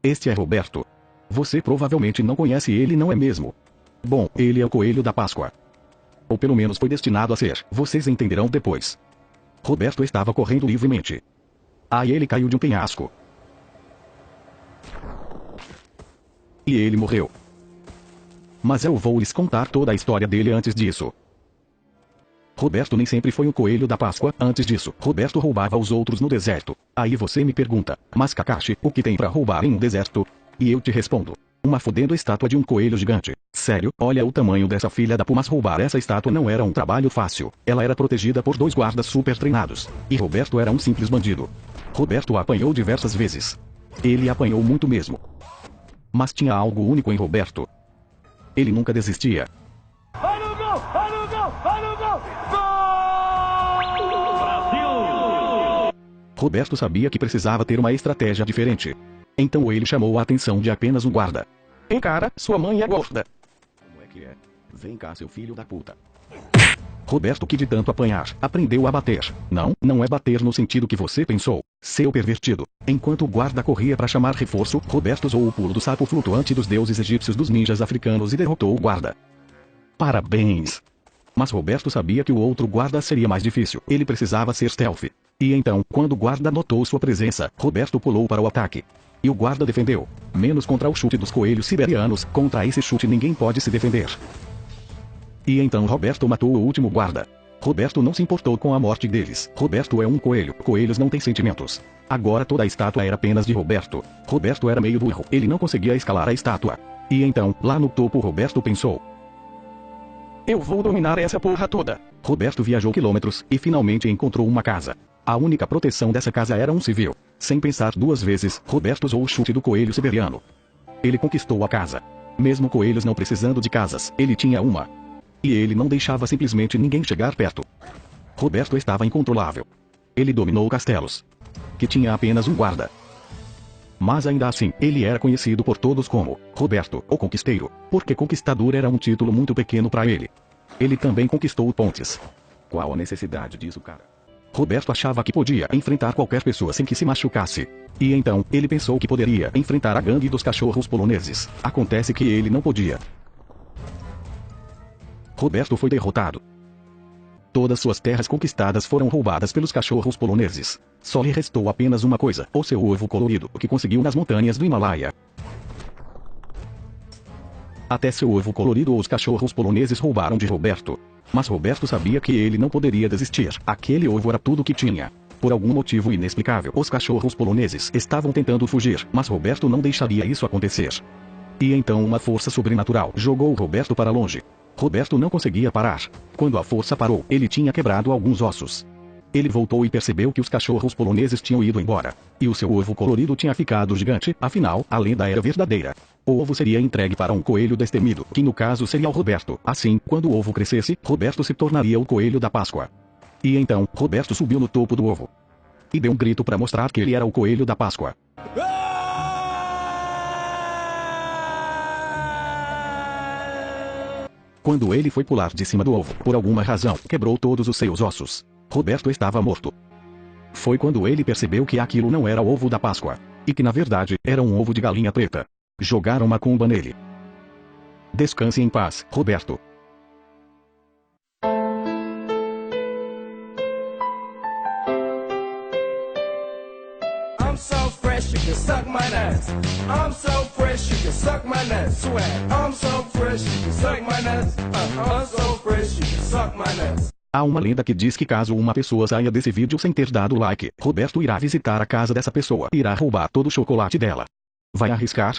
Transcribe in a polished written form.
Este é Roberto. Você provavelmente não conhece ele, não é mesmo? Bom, ele é o coelho da Páscoa. Ou pelo menos foi destinado a ser, vocês entenderão depois. Roberto estava correndo livremente. Aí ele caiu de um penhasco. E ele morreu. Mas eu vou lhes contar toda a história dele antes disso. Roberto nem sempre foi um coelho da Páscoa. Antes disso, Roberto roubava os outros no deserto. Aí você me pergunta, mas Kakashi, o que tem pra roubar em um deserto? E eu te respondo, uma fodendo estátua de um coelho gigante. Sério, olha o tamanho dessa filha da Mas roubar essa estátua não era um trabalho fácil. Ela era protegida por 2 guardas super treinados. E Roberto era um simples bandido. Roberto apanhou diversas vezes. Ele apanhou muito mesmo. Mas tinha algo único em Roberto. Ele nunca desistia. Olha o gol! Olha o gol! Olha o gol! Gol! Brasil! Roberto sabia que precisava ter uma estratégia diferente. Então ele chamou a atenção de apenas um guarda. Ei cara, sua mãe é gorda. Como é que é? Vem cá, seu filho da puta. Roberto, que de tanto apanhar, aprendeu a bater. Não, não é bater no sentido que você pensou, seu pervertido. Enquanto o guarda corria para chamar reforço, Roberto usou o pulo do sapo flutuante dos deuses egípcios dos ninjas africanos e derrotou o guarda. Parabéns! Mas Roberto sabia que o outro guarda seria mais difícil. Ele precisava ser stealth. E então, quando o guarda notou sua presença, Roberto pulou para o ataque. E o guarda defendeu. Menos contra o chute dos coelhos siberianos. Contra esse chute ninguém pode se defender. E então Roberto matou o último guarda. Roberto não se importou com a morte deles. Roberto é um coelho. Coelhos não têm sentimentos. Agora toda a estátua era apenas de Roberto. Roberto era meio burro. Ele não conseguia escalar a estátua. E então, lá no topo Roberto pensou: eu vou dominar essa porra toda. Roberto viajou quilômetros e finalmente encontrou uma casa. A única proteção dessa casa era um civil. Sem pensar 2 vezes, Roberto usou o chute do coelho siberiano. Ele conquistou a casa. Mesmo coelhos não precisando de casas, ele tinha uma. E ele não deixava simplesmente ninguém chegar perto. Roberto estava incontrolável. Ele dominou castelos. Que tinha apenas um guarda. Mas ainda assim, ele era conhecido por todos como Roberto, o Conquisteiro, porque conquistador era um título muito pequeno para ele. Ele também conquistou pontes. Qual a necessidade disso, cara? Roberto achava que podia enfrentar qualquer pessoa sem que se machucasse. E então, ele pensou que poderia enfrentar a gangue dos cachorros poloneses. Acontece que ele não podia. Roberto foi derrotado. Todas suas terras conquistadas foram roubadas pelos cachorros poloneses. Só lhe restou apenas uma coisa, o seu ovo colorido, que conseguiu nas montanhas do Himalaia. Até seu ovo colorido os cachorros poloneses roubaram de Roberto. Mas Roberto sabia que ele não poderia desistir. Aquele ovo era tudo que tinha. Por algum motivo inexplicável, os cachorros poloneses estavam tentando fugir, mas Roberto não deixaria isso acontecer. E então uma força sobrenatural jogou Roberto para longe. Roberto não conseguia parar. Quando a força parou, ele tinha quebrado alguns ossos. Ele voltou e percebeu que os cachorros poloneses tinham ido embora. E o seu ovo colorido tinha ficado gigante, afinal, a lenda era verdadeira. O ovo seria entregue para um coelho destemido, que no caso seria o Roberto. Assim, quando o ovo crescesse, Roberto se tornaria o coelho da Páscoa. E então, Roberto subiu no topo do ovo. E deu um grito para mostrar que ele era o coelho da Páscoa. Quando ele foi pular de cima do ovo, por alguma razão, quebrou todos os seus ossos. Roberto estava morto. Foi quando ele percebeu que aquilo não era o ovo da Páscoa. E que na verdade, era um ovo de galinha preta. Jogaram macumba nele. Descanse em paz, Roberto. I'm so fresh you can suck my nuts. I'm so fresh you can suck my nuts. Swag. I'm so fresh you can suck my nuts. I'm so fresh you can suck my nuts. Há uma lenda que diz que caso uma pessoa saia desse vídeo sem ter dado like, Roberto irá visitar a casa dessa pessoa e irá roubar todo o chocolate dela. Vai arriscar?